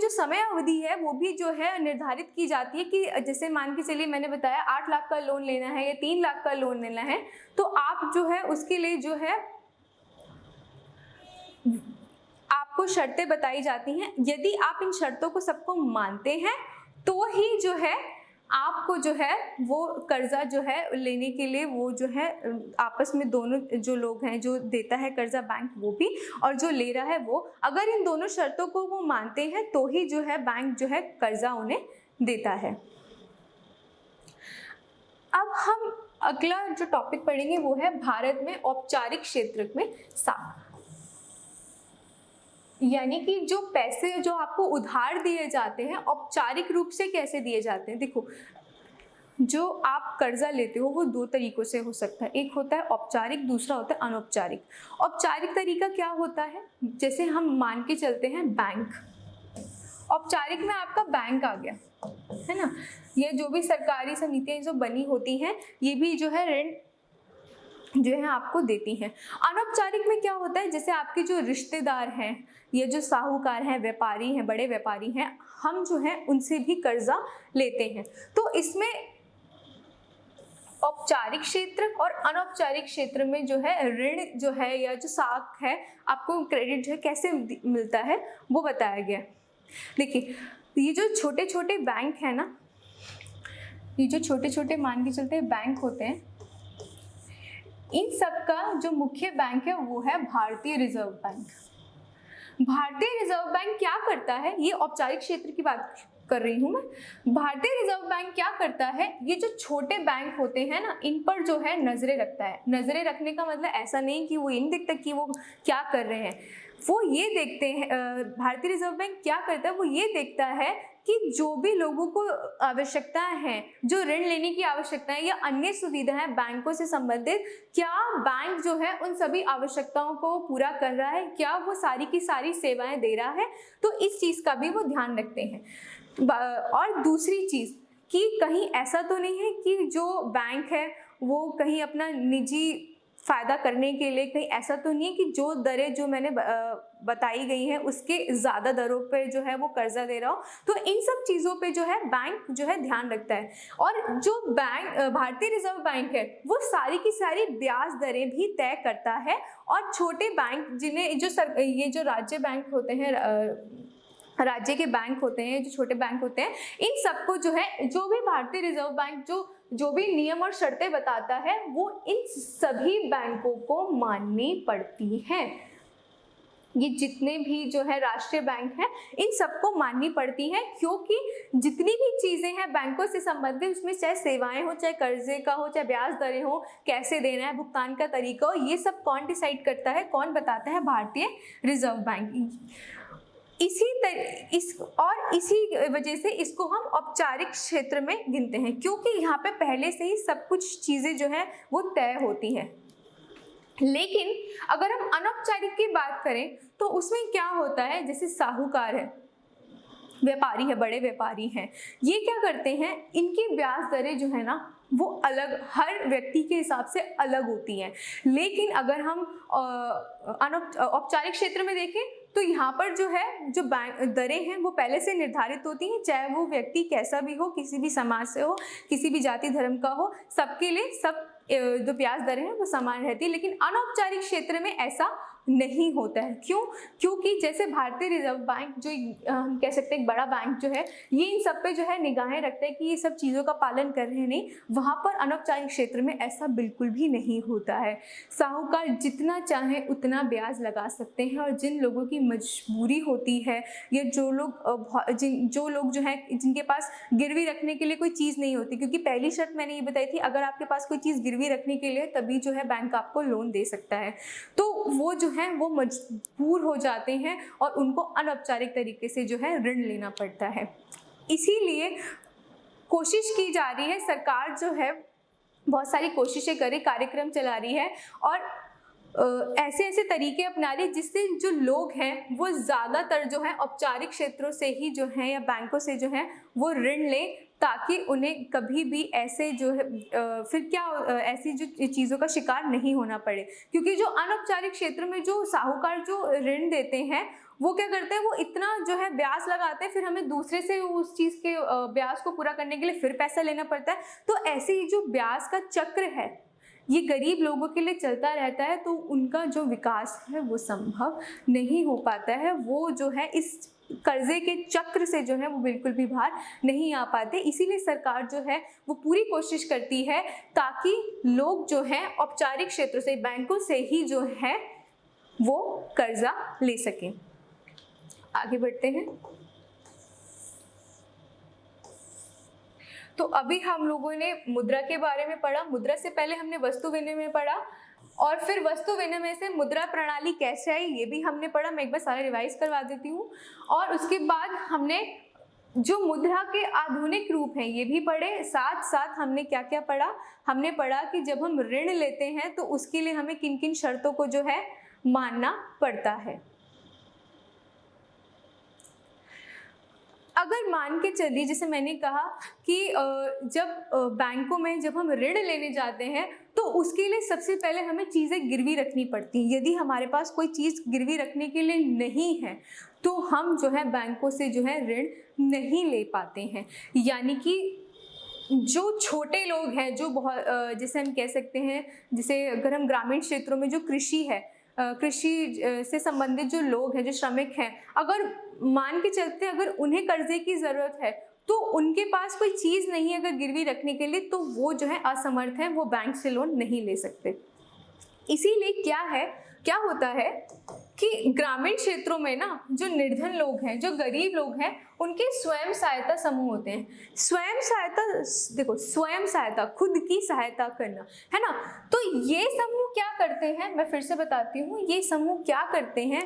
जो समय अवधि है वो भी जो है निर्धारित की जाती है कि जैसे मान के चलिए मैंने बताया 8 लाख का लोन लेना है या 3 लाख का लोन लेना है, तो आप जो है उसके लिए जो है आपको शर्तें बताई जाती हैं। यदि आप इन शर्तों को सबको मानते हैं तो ही जो है आपको जो है वो कर्जा जो है लेने के लिए वो जो है आपस में दोनों जो लोग हैं, जो देता है कर्जा बैंक वो भी और जो ले रहा है वो, अगर इन दोनों शर्तों को वो मानते हैं तो ही जो है बैंक जो है कर्जा उन्हें देता है। अब हम अगला जो टॉपिक पढ़ेंगे वो है भारत में औपचारिक क्षेत्र में साख, यानी कि जो पैसे जो आपको उधार दिए जाते हैं औपचारिक रूप से कैसे दिए जाते हैं। देखो, जो आप कर्जा लेते हो वो 2 तरीकों से हो सकता है, एक होता है औपचारिक, दूसरा होता है अनौपचारिक। औपचारिक तरीका क्या होता है, जैसे हम मान के चलते हैं बैंक, औपचारिक में आपका बैंक आ गया है ना, ये जो भी सरकारी समितियां जो बनी होती हैं ये भी जो है ऋण जो है आपको देती हैं। अनौपचारिक में क्या होता है, जैसे आपके जो रिश्तेदार हैं, ये जो साहूकार हैं, व्यापारी हैं, बड़े व्यापारी हैं, हम जो है उनसे भी कर्जा लेते हैं। तो इसमें औपचारिक क्षेत्र और अनौपचारिक क्षेत्र में जो है ऋण जो है या जो साख है आपको क्रेडिट जो है कैसे मिलता है वो बताया गया। देखिए, ये जो छोटे छोटे बैंक है ना, ये जो छोटे छोटे मान के चलते हैं बैंक होते हैं, इन सब का जो मुख्य बैंक है वो है भारतीय रिजर्व बैंक। भारतीय रिजर्व बैंक क्या करता है, ये औपचारिक क्षेत्र की बात कर रही हूं मैं। भारतीय रिजर्व बैंक क्या करता है, ये जो छोटे बैंक होते हैं ना इन पर जो है नजरें रखता है। नजरें रखने का मतलब ऐसा नहीं कि वो इन देखता कि वो क्या कर रहे हैं, वो ये देखते हैं, भारतीय रिजर्व बैंक क्या करता है, वो ये देखता है कि जो भी लोगों को आवश्यकता है, जो ऋण लेने की आवश्यकता है या अन्य सुविधाएं बैंकों से संबंधित, क्या बैंक जो है उन सभी आवश्यकताओं को पूरा कर रहा है, क्या वो सारी की सारी सेवाएं दे रहा है, तो इस चीज का भी वो ध्यान रखते हैं। और दूसरी चीज कि कहीं ऐसा तो नहीं है कि जो बैंक है वो कहीं अपना निजी फायदा करने के लिए, कहीं ऐसा तो नहीं है कि जो दरें जो मैंने बताई गई हैं उसके ज़्यादा दरों पे जो है वो कर्जा दे रहा हो। तो इन सब चीज़ों पे जो है बैंक जो है ध्यान रखता है। और जो बैंक भारतीय रिजर्व बैंक है वो सारी की सारी ब्याज दरें भी तय करता है। और छोटे बैंक जिन्हें ये जो राज्य बैंक होते हैं, राज्य के बैंक होते हैं, जो छोटे बैंक होते हैं, इन सबको जो है जो भी भारतीय रिजर्व बैंक जो भी नियम और शर्तें बताता है वो इन सभी बैंकों को माननी पड़ती हैं। ये जितने भी जो है राष्ट्रीय बैंक हैं इन सबको माननी पड़ती है, क्योंकि जितनी भी चीजें हैं बैंकों से संबंधित, उसमें चाहे सेवाएं हो, चाहे कर्जे का हो, चाहे ब्याज दरें हो, कैसे देना है, भुगतान का तरीका हो, ये सब कौन डिसाइड करता है, कौन बताता है, भारतीय रिजर्व बैंक। इसी वजह से इसको हम औपचारिक क्षेत्र में गिनते हैं, क्योंकि यहाँ पे पहले से ही सब कुछ चीजें जो है वो तय होती हैं। लेकिन अगर हम अनौपचारिक की बात करें तो उसमें क्या होता है, जैसे साहूकार है, व्यापारी है, बड़े व्यापारी हैं, ये क्या करते हैं, इनकी ब्याज दरें जो है ना वो अलग, हर व्यक्ति के हिसाब से अलग होती हैं। लेकिन अगर हम औपचारिक क्षेत्र में देखें तो यहाँ पर जो है जो बैंक दरें हैं वो पहले से निर्धारित होती हैं, चाहे वो व्यक्ति कैसा भी हो, किसी भी समाज से हो, किसी भी जाति धर्म का हो, सबके लिए सब जो ब्याज दरें हैं वो समान रहती है। लेकिन अनौपचारिक क्षेत्र में ऐसा नहीं होता है। क्यों? क्योंकि जैसे भारतीय रिजर्व बैंक जो हम कह सकते हैं एक बड़ा बैंक जो है, ये इन सब पे जो है निगाहें रखता है कि ये सब चीज़ों का पालन कर रहे हैं, नहीं, वहाँ पर अनौपचारिक क्षेत्र में ऐसा बिल्कुल भी नहीं होता है। साहूकार जितना चाहे उतना ब्याज लगा सकते हैं, और जिन लोगों की मजबूरी होती है या जो लोग जो है जिनके पास गिरवी रखने के लिए कोई चीज़ नहीं होती, क्योंकि पहली शर्त मैंने ये बताई थी, अगर आपके पास कोई चीज़ गिरवी रखने के लिए तभी जो है बैंक आपको लोन दे सकता है, तो वो जो है वो मजबूर हो जाते हैं और उनको अनौपचारिक तरीके से जो है ऋण लेना पड़ता है। इसीलिए कोशिश की जा रही है, सरकार जो है बहुत सारी कोशिशें करे, कार्यक्रम चला रही है और ऐसे ऐसे तरीके अपना रही है जिससे जो लोग हैं वो ज़्यादातर जो है औपचारिक क्षेत्रों से ही जो है या बैंकों से जो है वो ऋण लें, ताकि उन्हें कभी भी ऐसे जो है फिर क्या ऐसी जो चीज़ों का शिकार नहीं होना पड़े। क्योंकि जो अनौपचारिक क्षेत्र में जो साहूकार जो ऋण देते हैं वो क्या करते हैं, वो इतना जो है ब्याज लगाते हैं, फिर हमें दूसरे से उस चीज़ के ब्याज को पूरा करने के लिए फिर पैसा लेना पड़ता है। तो ऐसे ही जो ब्याज का चक्र है ये गरीब लोगों के लिए चलता रहता है, तो उनका जो विकास है वो संभव नहीं हो पाता है। वो जो है इस कर्जे के चक्र से जो है वो बिल्कुल भी बाहर नहीं आ पाते। इसीलिए सरकार जो है वो पूरी कोशिश करती है ताकि लोग जो है औपचारिक क्षेत्र से, बैंकों से ही जो है वो कर्जा ले सकें। आगे बढ़ते हैं। तो अभी हम लोगों ने मुद्रा के बारे में पढ़ा। मुद्रा से पहले हमने वस्तु विनिमय पढ़ा और फिर वस्तु विनिमय से मुद्रा प्रणाली कैसे आई ये भी हमने पढ़ा। मैं एक बार सारा रिवाइज करवा देती हूँ। और उसके बाद हमने जो मुद्रा के आधुनिक रूप हैं ये भी पढ़े। साथ साथ हमने क्या क्या पढ़ा, हमने पढ़ा कि जब हम ऋण लेते हैं तो उसके लिए हमें किन किन शर्तों को जो है मानना पड़ता है। अगर मान के चलिए, जैसे मैंने कहा कि जब बैंकों में जब हम ऋण लेने जाते हैं तो उसके लिए सबसे पहले हमें चीज़ें गिरवी रखनी पड़ती हैं। यदि हमारे पास कोई चीज़ गिरवी रखने के लिए नहीं है तो हम जो है बैंकों से जो है ऋण नहीं ले पाते हैं। यानी कि जो छोटे लोग हैं, जो बहुत जैसे हम कह सकते हैं, जैसे अगर हम ग्रामीण क्षेत्रों में जो कृषि है, कृषि से संबंधित जो लोग हैं, जो श्रमिक हैं, अगर मान के चलते अगर उन्हें कर्जे की ज़रूरत है तो उनके पास कोई चीज़ नहीं है अगर गिरवी रखने के लिए, तो वो जो है असमर्थ है, वो बैंक से लोन नहीं ले सकते। इसीलिए क्या होता है कि ग्रामीण क्षेत्रों में ना जो निर्धन लोग हैं, जो गरीब लोग हैं, उनके स्वयं सहायता समूह होते हैं। स्वयं सहायता, देखो स्वयं सहायता, खुद की सहायता करना है ना। तो ये समूह क्या करते हैं, मैं फिर से बताती हूँ, ये समूह क्या करते हैं।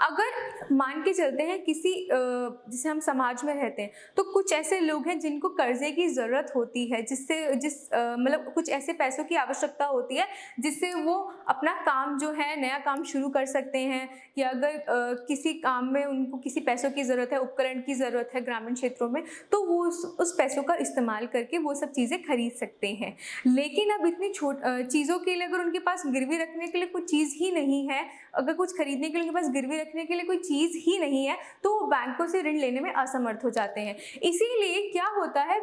अगर मान के चलते हैं किसी जैसे हम समाज में रहते हैं तो कुछ ऐसे लोग हैं जिनको कर्जे की ज़रूरत होती है, मतलब कुछ ऐसे पैसों की आवश्यकता होती है जिससे वो अपना काम जो है नया काम शुरू कर सकते हैं, या अगर किसी काम में उनको किसी पैसों की ज़रूरत है, उपकरण की ज़रूरत है ग्रामीण क्षेत्रों में, तो वो उस पैसों का इस्तेमाल करके वो सब चीज़ें खरीद सकते हैं। लेकिन अब इतनी चीज़ों के लिए अगर उनके पास गिरवी रखने के लिए कुछ चीज़ ही नहीं है, अगर कुछ खरीदने के लिए उनके पास गिरवी रखने के लिए कोई चीज़ ही नहीं है, तो वो बैंकों से ऋण लेने में असमर्थ हो जाते हैं। इसीलिए क्या होता है,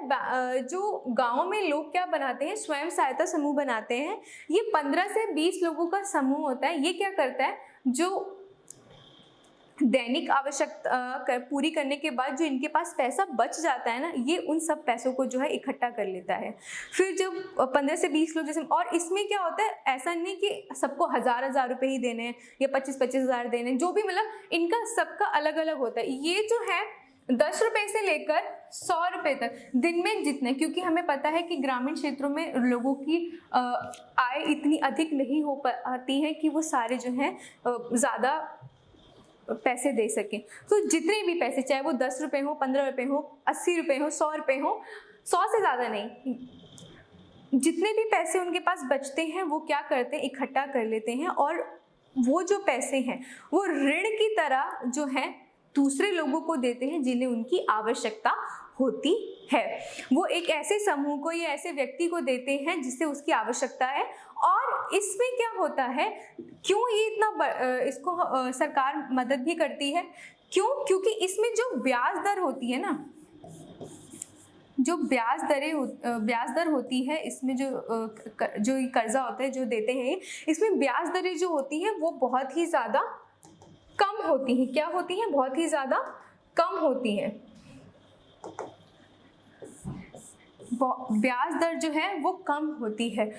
जो गाँव में लोग क्या बनाते हैं, स्वयं सहायता समूह बनाते हैं। ये 15 से 20 लोगों का समूह होता है। ये क्या करता है, जो दैनिक आवश्यकता पूरी करने के बाद जो इनके पास पैसा बच जाता है ना, ये उन सब पैसों को जो है इकट्ठा कर लेता है। फिर जब 15 से 20 लोग जैसे, और इसमें क्या होता है, ऐसा नहीं कि सबको 1000 रुपए ही देने हैं या 25 हज़ार देने, जो भी, मतलब इनका सबका अलग अलग होता है। ये जो है 10 रुपए से लेकर 100 रुपए तक दिन में जितने, क्योंकि हमें पता है कि ग्रामीण क्षेत्रों में लोगों की आय इतनी अधिक नहीं हो पाती है कि वो सारे जो हैं ज़्यादा पैसे दे सकें। तो जितने भी पैसे, चाहे वो 10 रुपये हो, 15 रुपये हो, 80 रुपये हो, 100 रुपये हो, 100 से ज़्यादा नहीं, जितने भी पैसे उनके पास बचते हैं वो क्या करते हैं, इकट्ठा कर लेते हैं, और वो जो पैसे हैं वो ऋण की तरह जो है दूसरे लोगों को देते हैं जिन्हें उनकी आवश्यकता होती है। वो एक ऐसे समूह को या ऐसे व्यक्ति को देते हैं जिससे उसकी आवश्यकता है। और इसमें क्या होता है, क्यों ये इतना इसको सरकार मदद भी करती है, क्यों? क्योंकि इसमें जो ब्याज दर होती है ना, जो ब्याज दर होती है, इसमें जो कर्जा होता है जो देते हैं, इसमें ब्याज दरें जो होती हैं वो बहुत ही ज़्यादा कम होती हैं। क्या होती हैं? बहुत ही ज़्यादा कम होती हैं। ब्याज दर जो है वो कम होती है।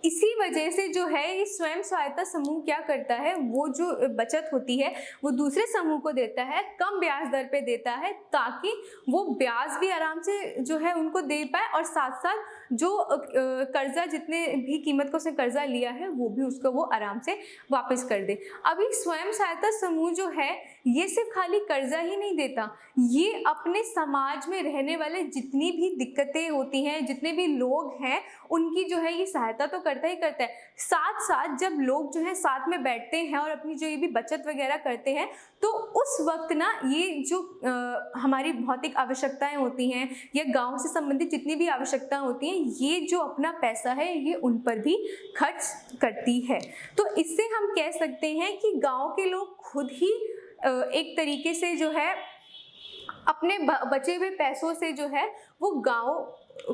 इसी वजह से जो है ये स्वयं सहायता समूह क्या करता है, वो जो बचत होती है वो दूसरे समूह को देता है, कम ब्याज दर पे देता है, ताकि वो ब्याज भी आराम से जो है उनको दे पाए, और साथ साथ जो कर्जा, जितने भी कीमत का उसने कर्जा लिया है वो भी उसको वो आराम से वापस कर दे। अभी स्वयं सहायता समूह जो है ये सिर्फ खाली कर्जा ही नहीं देता, ये अपने समाज में रहने वाले जितनी भी दिक्कतें होती हैं, जितने भी लोग हैं, उनकी जो है ये सहायता तो करता ही करता है। साथ साथ जब लोग जो है साथ में बैठते हैं और अपनी जो ये भी बचत वगैरह करते हैं, तो उस वक्त ना ये जो हमारी भौतिक आवश्यकताएं होती हैं या गांव से संबंधित जितनी भी आवश्यकताएं होती हैं, ये जो अपना पैसा है ये उन पर भी खर्च करती है। तो इससे हम कह सकते हैं कि गांव के लोग खुद ही एक तरीके से जो है अपने बचे हुए पैसों से जो है वो गांव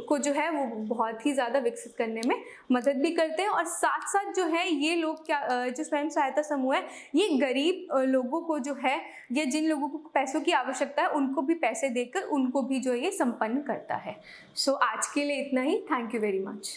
को जो है वो बहुत ही ज़्यादा विकसित करने में मदद भी करते हैं। और साथ साथ जो है ये लोग क्या जो स्वयं सहायता समूह है, ये गरीब लोगों को जो है या जिन लोगों को पैसों की आवश्यकता है उनको भी पैसे देकर उनको भी जो है ये संपन्न करता है। सो आज के लिए इतना ही। Thank you very much.